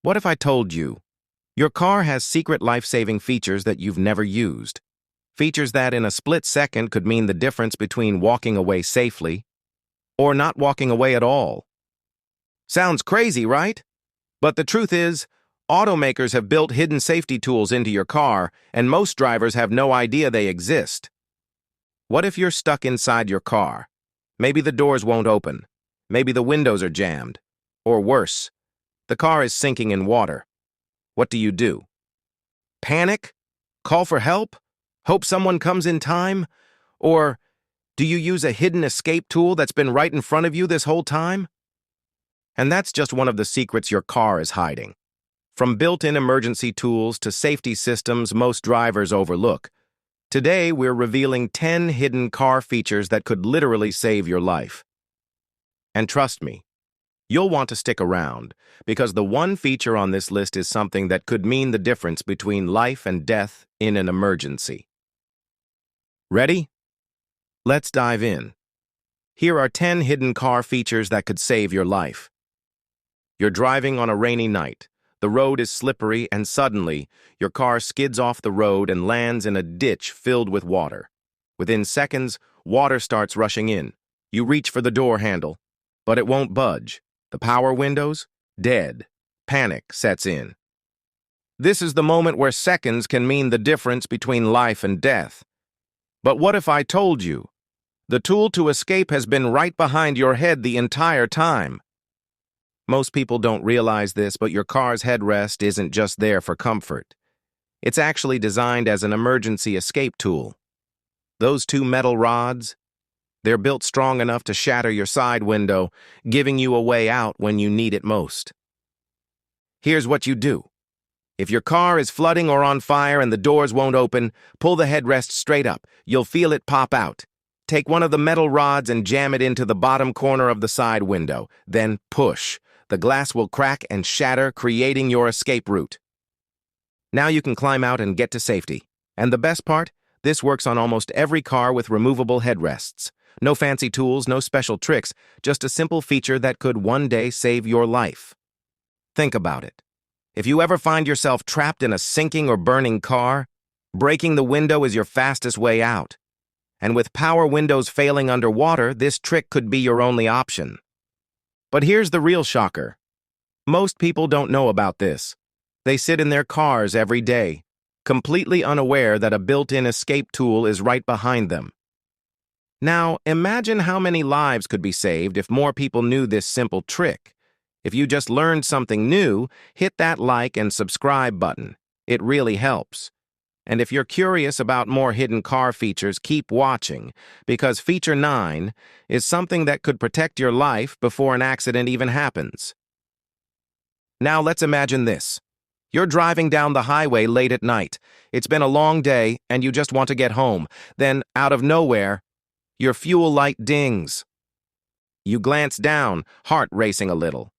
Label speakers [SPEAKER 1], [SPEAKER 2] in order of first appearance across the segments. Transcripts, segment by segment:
[SPEAKER 1] What if I told you your car has secret life-saving features that you've never used? Features that in a split second could mean the difference between walking away safely or not walking away at all. Sounds crazy, right? But the truth is, automakers have built hidden safety tools into your car, and most drivers have no idea they exist. What if you're stuck inside your car? Maybe the doors won't open. Maybe the windows are jammed. Or worse, the car is sinking in water. What do? Panic? Call for help? Hope someone comes in time? Or do you use a hidden escape tool that's been right in front of you this whole time? And that's just one of the secrets your car is hiding. From built-in emergency tools to safety systems most drivers overlook, today we're revealing 10 hidden car features that could literally save your life. And trust me, you'll want to stick around, because the one feature on this list is something that could mean the difference between life and death in an emergency. Ready? Let's dive in. Here are 10 hidden car features that could save your life. You're driving on a rainy night. The road is slippery, and suddenly, your car skids off the road and lands in a ditch filled with water. Within seconds, water starts rushing in. You reach for the door handle, but it won't budge. The power windows? Dead. Panic sets in. This is the moment where seconds can mean the difference between life and death. But what if I told you? The tool to escape has been right behind your head the entire time. Most people don't realize this, but your car's headrest isn't just there for comfort. It's actually designed as an emergency escape tool. Those two metal rods, they're built strong enough to shatter your side window, giving you a way out when you need it most. Here's what you do. If your car is flooding or on fire and the doors won't open, pull the headrest straight up. You'll feel it pop out. Take one of the metal rods and jam it into the bottom corner of the side window. Then push. The glass will crack and shatter, creating your escape route. Now you can climb out and get to safety. And the best part? This works on almost every car with removable headrests. No fancy tools, no special tricks, just a simple feature that could one day save your life. Think about it. If you ever find yourself trapped in a sinking or burning car, breaking the window is your fastest way out. And with power windows failing underwater, this trick could be your only option. But here's the real shocker. Most people don't know about this. They sit in their cars every day, completely unaware that a built-in escape tool is right behind them. Now, imagine how many lives could be saved if more people knew this simple trick. If you just learned something new, hit that like and subscribe button. It really helps. And if you're curious about more hidden car features, keep watching, because Feature 9 is something that could protect your life before an accident even happens. Now let's imagine this. You're driving down the highway late at night. It's been a long day, and you just want to get home. Then, out of nowhere, your fuel light dings. You glance down, heart racing a little.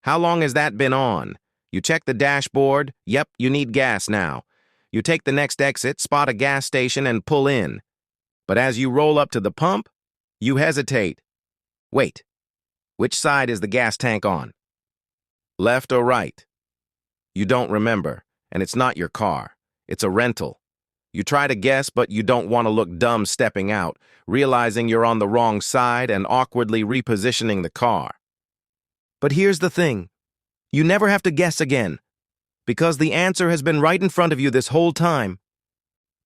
[SPEAKER 1] How long has that been on? You check the dashboard. Yep, you need gas now. You take the next exit, spot a gas station, and pull in. But as you roll up to the pump, you hesitate. Wait, which side is the gas tank on? Left or right? You don't remember, and it's not your car. It's a rental. You try to guess, but you don't want to look dumb stepping out, realizing you're on the wrong side and awkwardly repositioning the car. But here's the thing. You never have to guess again, because the answer has been right in front of you this whole time.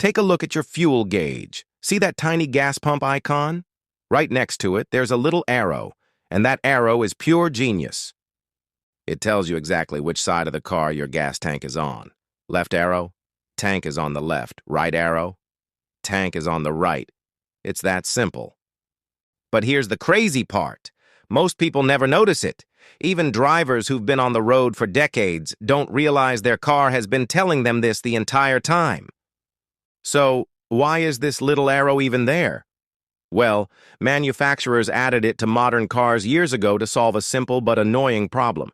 [SPEAKER 1] Take a look at your fuel gauge. See that tiny gas pump icon? Right next to it, there's a little arrow, and that arrow is pure genius. It tells you exactly which side of the car your gas tank is on. Left arrow, tank is on the left. Right arrow, tank is on the right. It's that simple. But here's the crazy part. Most people never notice it. Even drivers who've been on the road for decades don't realize their car has been telling them this the entire time. So, why is this little arrow even there? Well, manufacturers added it to modern cars years ago to solve a simple but annoying problem.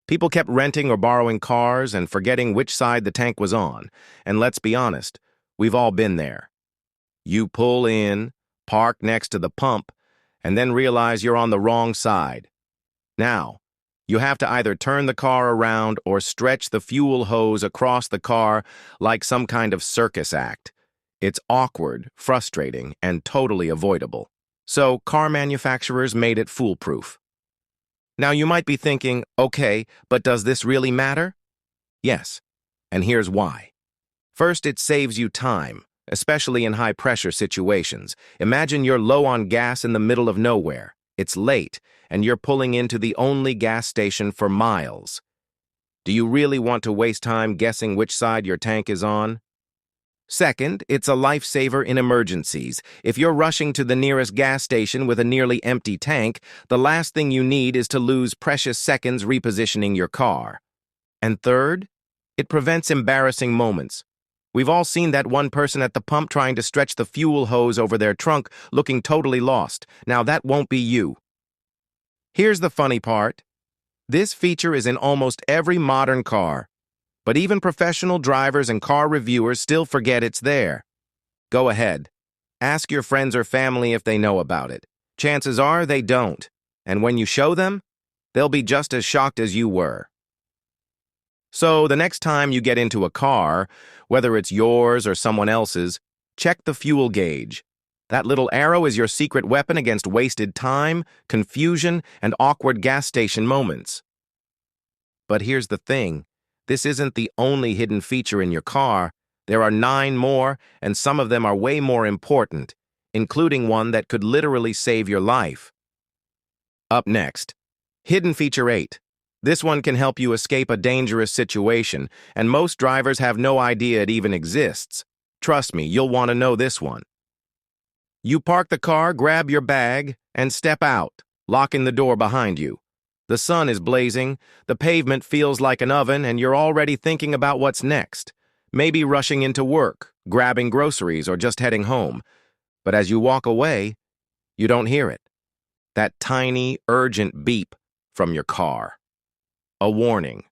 [SPEAKER 1] People kept renting or borrowing cars and forgetting which side the tank was on. And let's be honest, we've all been there. You pull in, park next to the pump, and then realize you're on the wrong side. Now, You have to either turn the car around or stretch the fuel hose across the car like some kind of circus act. It's awkward, frustrating, and totally avoidable. So, car manufacturers made it foolproof. Now, you might be thinking, okay, but does this really matter? Yes, and here's why. First, it saves you time, especially in high-pressure situations. Imagine you're low on gas in the middle of nowhere. It's late, and you're pulling into the only gas station for miles. Do you really want to waste time guessing which side your tank is on? Second, it's a lifesaver in emergencies. If you're rushing to the nearest gas station with a nearly empty tank, the last thing you need is to lose precious seconds repositioning your car. And third, it prevents embarrassing moments. We've all seen that one person at the pump trying to stretch the fuel hose over their trunk, looking totally lost. Now that won't be you. Here's the funny part. This feature is in almost every modern car. But even professional drivers and car reviewers still forget it's there. Go ahead. Ask your friends or family if they know about it. Chances are they don't. And when you show them, they'll be just as shocked as you were. So the next time you get into a car, whether it's yours or someone else's, check the fuel gauge. That little arrow is your secret weapon against wasted time, confusion, and awkward gas station moments. But here's the thing. This isn't the only hidden feature in your car. There are 9 more, and some of them are way more important, including one that could literally save your life. Up next, Hidden Feature 8. This one can help you escape a dangerous situation, and most drivers have no idea it even exists. Trust me, you'll want to know this one. You park the car, grab your bag, and step out, locking the door behind you. The sun is blazing, the pavement feels like an oven, and you're already thinking about what's next. Maybe rushing into work, grabbing groceries, or just heading home. But as you walk away, you don't hear it. That tiny, urgent beep from your car. A warning.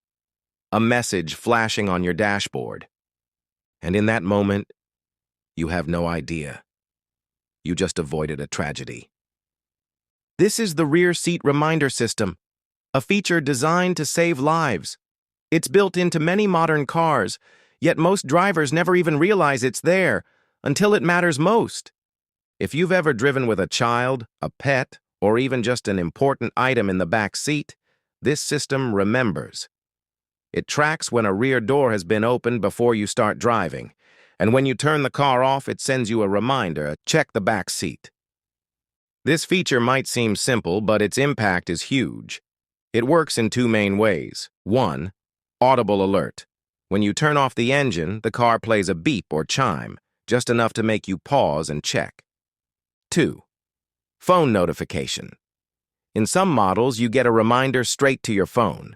[SPEAKER 1] A message flashing on your dashboard. And in that moment, you have no idea. You just avoided a tragedy. This is the rear seat reminder system. A feature designed to save lives. It's built into many modern cars, yet most drivers never even realize it's there until it matters most. If you've ever driven with a child, a pet, or even just an important item in the back seat, this system remembers. It tracks when a rear door has been opened before you start driving, and when you turn the car off, it sends you a reminder, check the back seat. This feature might seem simple, but its impact is huge. It works in 2 main ways. 1, audible alert. When you turn off the engine, the car plays a beep or chime, just enough to make you pause and check. 2, phone notification. In some models, you get a reminder straight to your phone.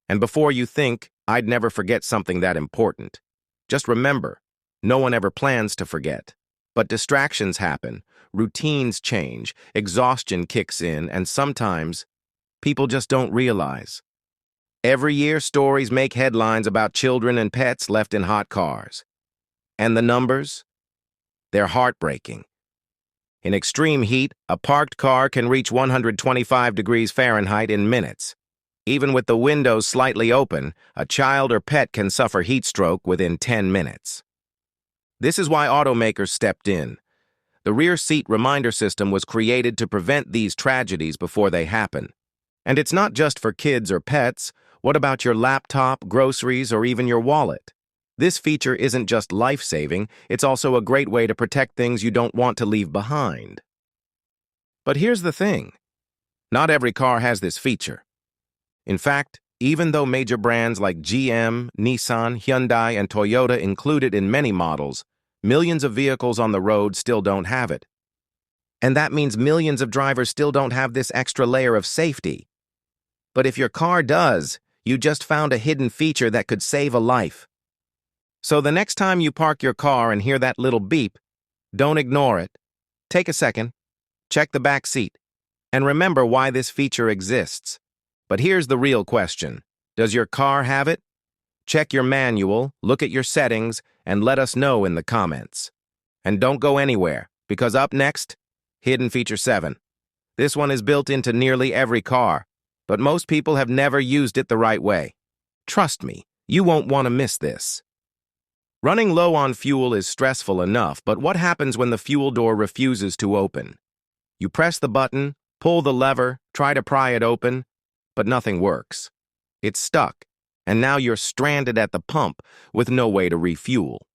[SPEAKER 1] And before you think, I'd never forget something that important. Just remember, no one ever plans to forget. But distractions happen, routines change, exhaustion kicks in, and sometimes people just don't realize. Every year, stories make headlines about children and pets left in hot cars. And the numbers? They're heartbreaking. In extreme heat, a parked car can reach 125 degrees Fahrenheit in minutes. Even with the windows slightly open, a child or pet can suffer heat stroke within 10 minutes. This is why automakers stepped in. The rear seat reminder system was created to prevent these tragedies before they happen. And it's not just for kids or pets. What about your laptop, groceries, or even your wallet? This feature isn't just life-saving, it's also a great way to protect things you don't want to leave behind. But here's the thing. Not every car has this feature. In fact, even though major brands like GM, Nissan, Hyundai, and Toyota include it in many models, millions of vehicles on the road still don't have it. And that means millions of drivers still don't have this extra layer of safety. But if your car does, you just found a hidden feature that could save a life. So the next time you park your car and hear that little beep, don't ignore it. Take a second, check the back seat, and remember why this feature exists. But here's the real question. Does your car have it? Check your manual, look at your settings, and let us know in the comments. And don't go anywhere, because up next, Hidden Feature 7. This one is built into nearly every car. but most people have never used it the right way. Trust me, you won't want to miss this. Running low on fuel is stressful enough, but what happens when the fuel door refuses to open? You press the button, pull the lever, try to pry it open, but nothing works. It's stuck, and now you're stranded at the pump with no way to refuel.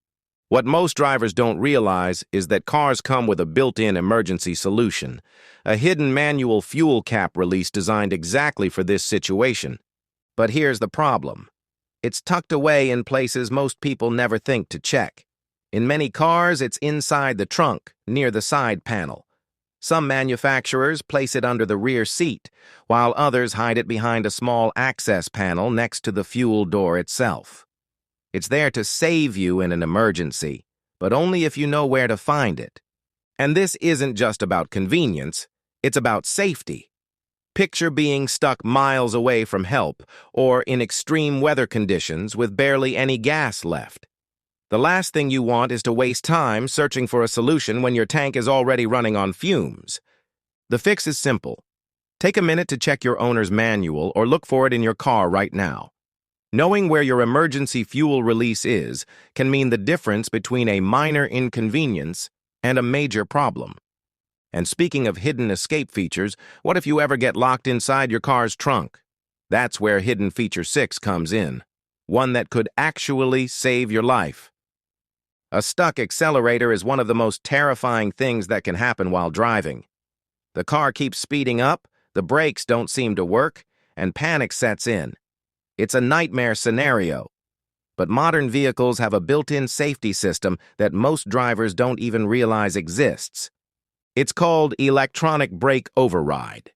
[SPEAKER 1] What most drivers don't realize is that cars come with a built-in emergency solution, a hidden manual fuel cap release designed exactly for this situation. But here's the problem. It's tucked away in places most people never think to check. In many cars, it's inside the trunk, near the side panel. Some manufacturers place it under the rear seat, while others hide it behind a small access panel next to the fuel door itself. It's there to save you in an emergency, but only if you know where to find it. And this isn't just about convenience, it's about safety. Picture being stuck miles away from help, or in extreme weather conditions with barely any gas left. The last thing you want is to waste time searching for a solution when your tank is already running on fumes. The fix is simple. Take a minute to check your owner's manual or look for it in your car right now. Knowing where your emergency fuel release is can mean the difference between a minor inconvenience and a major problem. And speaking of hidden escape features, what if you ever get locked inside your car's trunk? That's where Hidden Feature 6 comes in, one that could actually save your life. A stuck accelerator is one of the most terrifying things that can happen while driving. The car keeps speeding up, the brakes don't seem to work, and panic sets in. It's a nightmare scenario. But modern vehicles have a built-in safety system that most drivers don't even realize exists. It's called electronic brake override.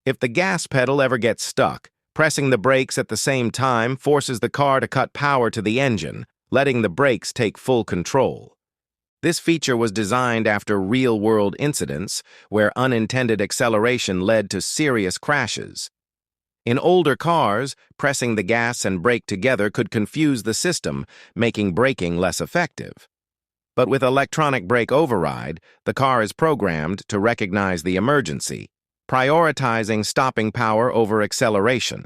[SPEAKER 1] If the gas pedal ever gets stuck, pressing the brakes at the same time forces the car to cut power to the engine, letting the brakes take full control. This feature was designed after real-world incidents where unintended acceleration led to serious crashes. In older cars, pressing the gas and brake together could confuse the system, making braking less effective. But with electronic brake override, the car is programmed to recognize the emergency, prioritizing stopping power over acceleration.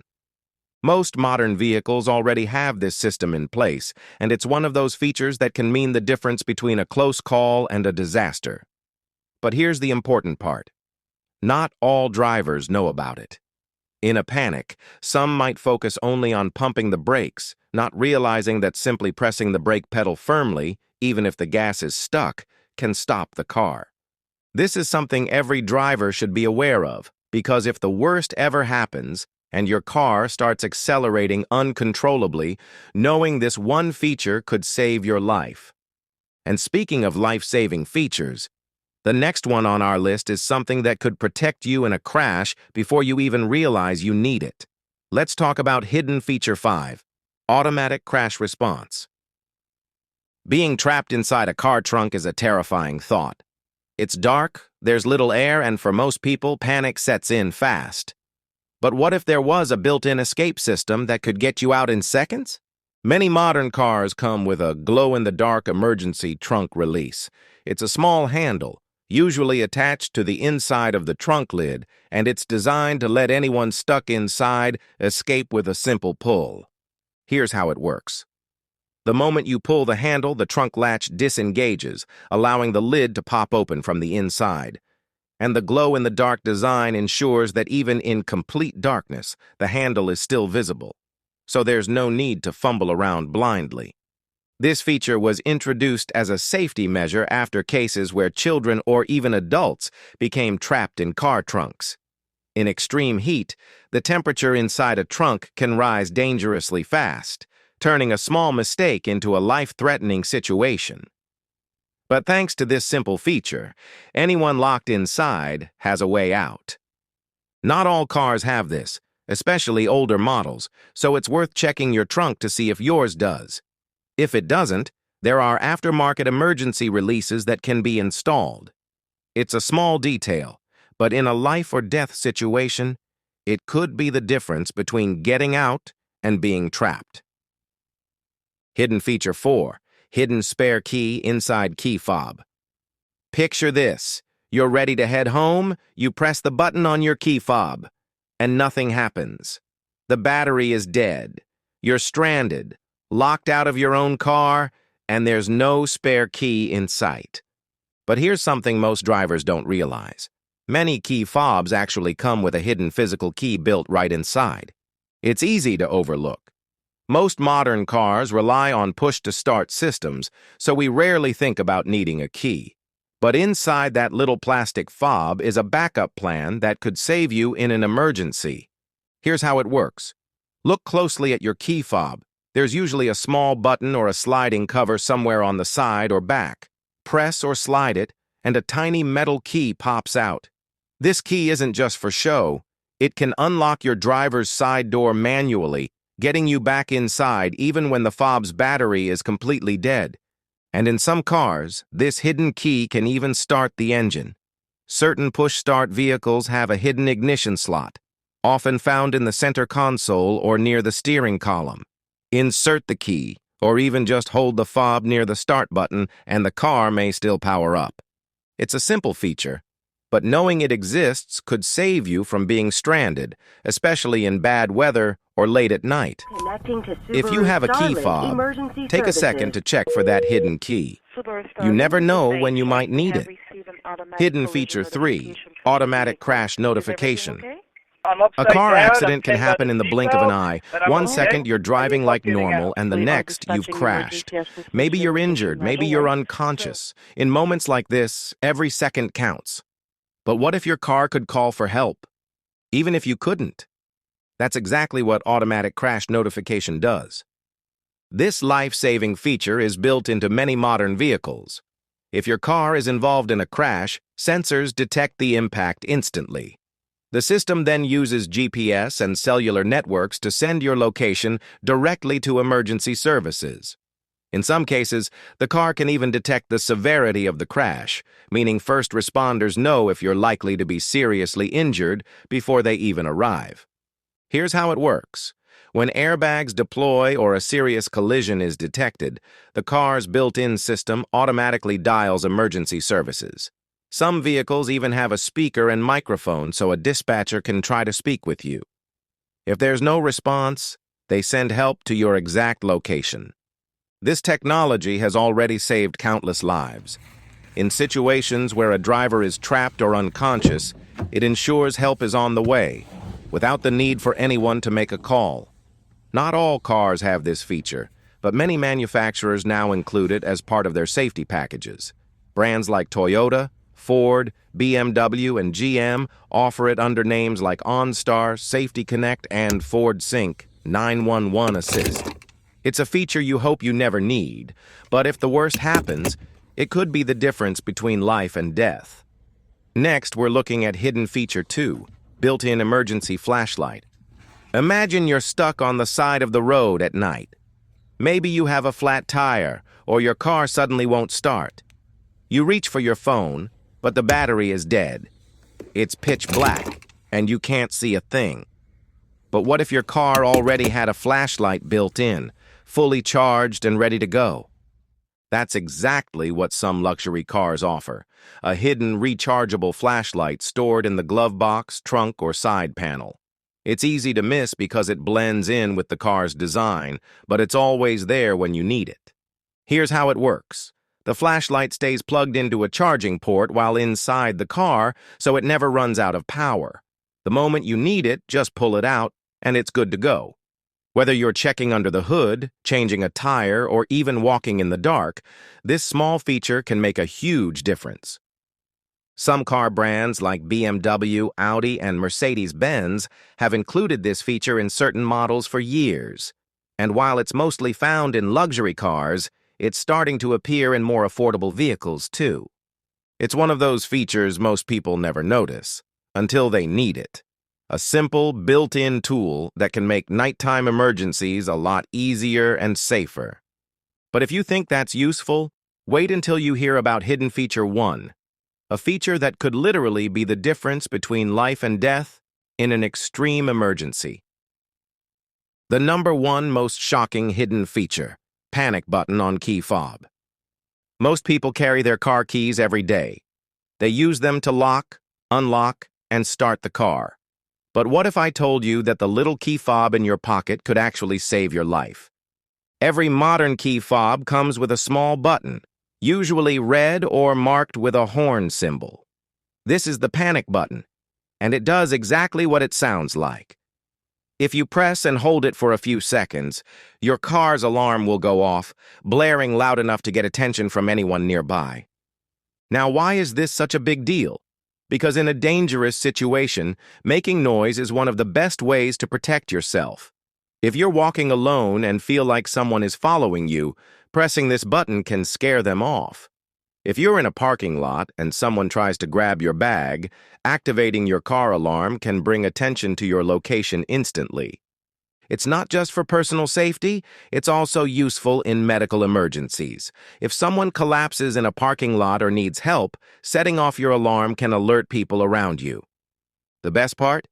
[SPEAKER 1] Most modern vehicles already have this system in place, and it's one of those features that can mean the difference between a close call and a disaster. But here's the important part. Not all drivers know about it. In a panic, some might focus only on pumping the brakes, not realizing that simply pressing the brake pedal firmly, even if the gas is stuck, can stop the car. This is something every driver should be aware of, because if the worst ever happens and your car starts accelerating uncontrollably, knowing this one feature could save your life. And speaking of life-saving features, the next one on our list is something that could protect you in a crash before you even realize you need it. Let's talk about Hidden Feature 5, Automatic Crash Response. Being trapped inside a car trunk is a terrifying thought. It's dark, there's little air, and for most people, panic sets in fast. But what if there was a built-in escape system that could get you out in seconds? Many modern cars come with a glow-in-the-dark emergency trunk release. It's a small handle, usually attached to the inside of the trunk lid, and it's designed to let anyone stuck inside escape with a simple pull. Here's how it works. The moment you pull the handle, the trunk latch disengages, allowing the lid to pop open from the inside. And the glow-in-the-dark design ensures that even in complete darkness, the handle is still visible. So there's no need to fumble around blindly. This feature was introduced as a safety measure after cases where children or even adults became trapped in car trunks. In extreme heat, the temperature inside a trunk can rise dangerously fast, turning a small mistake into a life-threatening situation. But thanks to this simple feature, anyone locked inside has a way out. Not all cars have this, especially older models, so it's worth checking your trunk to see if yours does. If it doesn't, there are aftermarket emergency releases that can be installed. It's a small detail, but in a life-or-death situation, it could be the difference between getting out and being trapped. Hidden Feature 4, Hidden Spare Key Inside Key Fob. Picture this. You're ready to head home, you press the button on your key fob. and nothing happens. The battery is dead. You're stranded, locked out of your own car, and there's no spare key in sight. But here's something most drivers don't realize. Many key fobs actually come with a hidden physical key built right inside. It's easy to overlook. Most modern cars rely on push-to-start systems, so we rarely think about needing a key. But inside that little plastic fob is a backup plan that could save you in an emergency. Here's how it works. Look closely at your key fob. There's usually a small button or a sliding cover somewhere on the side or back. Press or slide it, and a tiny metal key pops out. This key isn't just for show. It can unlock your driver's side door manually, getting you back inside even when the fob's battery is completely dead. And in some cars, this hidden key can even start the engine. Certain push-start vehicles have a hidden ignition slot, often found in the center console or near the steering column. Insert the key, or even just hold the fob near the start button, and the car may still power up. It's a simple feature, but knowing it exists could save you from being stranded, especially in bad weather or late at night. If you have a key fob, take a second to check for that hidden key. You never know when you might need it. Hidden feature 3, automatic crash notification. A car accident can happen in the blink of an eye. 1 second you're driving like normal, and the next you've crashed. Maybe you're injured, maybe you're unconscious. In moments like this, every second counts. But what if your car could call for help? Even if you couldn't? That's exactly what automatic crash notification does. This life-saving feature is built into many modern vehicles. If your car is involved in a crash, sensors detect the impact instantly. The system then uses GPS and cellular networks to send your location directly to emergency services. In some cases, the car can even detect the severity of the crash, meaning first responders know if you're likely to be seriously injured before they even arrive. Here's how it works. When airbags deploy or a serious collision is detected, the car's built-in system automatically dials emergency services. Some vehicles even have a speaker and microphone so a dispatcher can try to speak with you. If there's no response, they send help to your exact location. This technology has already saved countless lives. In situations where a driver is trapped or unconscious, it ensures help is on the way, without the need for anyone to make a call. Not all cars have this feature, but many manufacturers now include it as part of their safety packages. Brands like Toyota, Ford, BMW, and GM offer it under names like OnStar, Safety Connect, and Ford Sync 911 Assist. It's a feature you hope you never need, but if the worst happens, it could be the difference between life and death. Next, we're looking at hidden feature 2, built-in emergency flashlight. Imagine you're stuck on the side of the road at night. Maybe you have a flat tire, or your car suddenly won't start. You reach for your phone, but the battery is dead. It's pitch black, and you can't see a thing. But what if your car already had a flashlight built in, fully charged and ready to go? That's exactly what some luxury cars offer, a hidden rechargeable flashlight stored in the glove box, trunk, or side panel. It's easy to miss because it blends in with the car's design, but it's always there when you need it. Here's how it works. The flashlight stays plugged into a charging port while inside the car, so it never runs out of power. The moment you need it, just pull it out, and it's good to go. Whether you're checking under the hood, changing a tire, or even walking in the dark, this small feature can make a huge difference. Some car brands like BMW, Audi, and Mercedes-Benz have included this feature in certain models for years. And while it's mostly found in luxury cars, it's starting to appear in more affordable vehicles, too. It's one of those features most people never notice, until they need it. A simple, built-in tool that can make nighttime emergencies a lot easier and safer. But if you think that's useful, wait until you hear about Hidden Feature 1, a feature that could literally be the difference between life and death in an extreme emergency. The #1 most shocking hidden feature. Panic button on key fob. Most people carry their car keys every day. They use them to lock, unlock, and start the car. But what if I told you that the little key fob in your pocket could actually save your life? Every modern key fob comes with a small button, usually red or marked with a horn symbol. This is the panic button, and it does exactly what it sounds like. If you press and hold it for a few seconds, your car's alarm will go off, blaring loud enough to get attention from anyone nearby. Now, why is this such a big deal? Because in a dangerous situation, making noise is one of the best ways to protect yourself. If you're walking alone and feel like someone is following you, pressing this button can scare them off. If you're in a parking lot and someone tries to grab your bag, activating your car alarm can bring attention to your location instantly. It's not just for personal safety, it's also useful in medical emergencies. If someone collapses in a parking lot or needs help, setting off your alarm can alert people around you. The best part?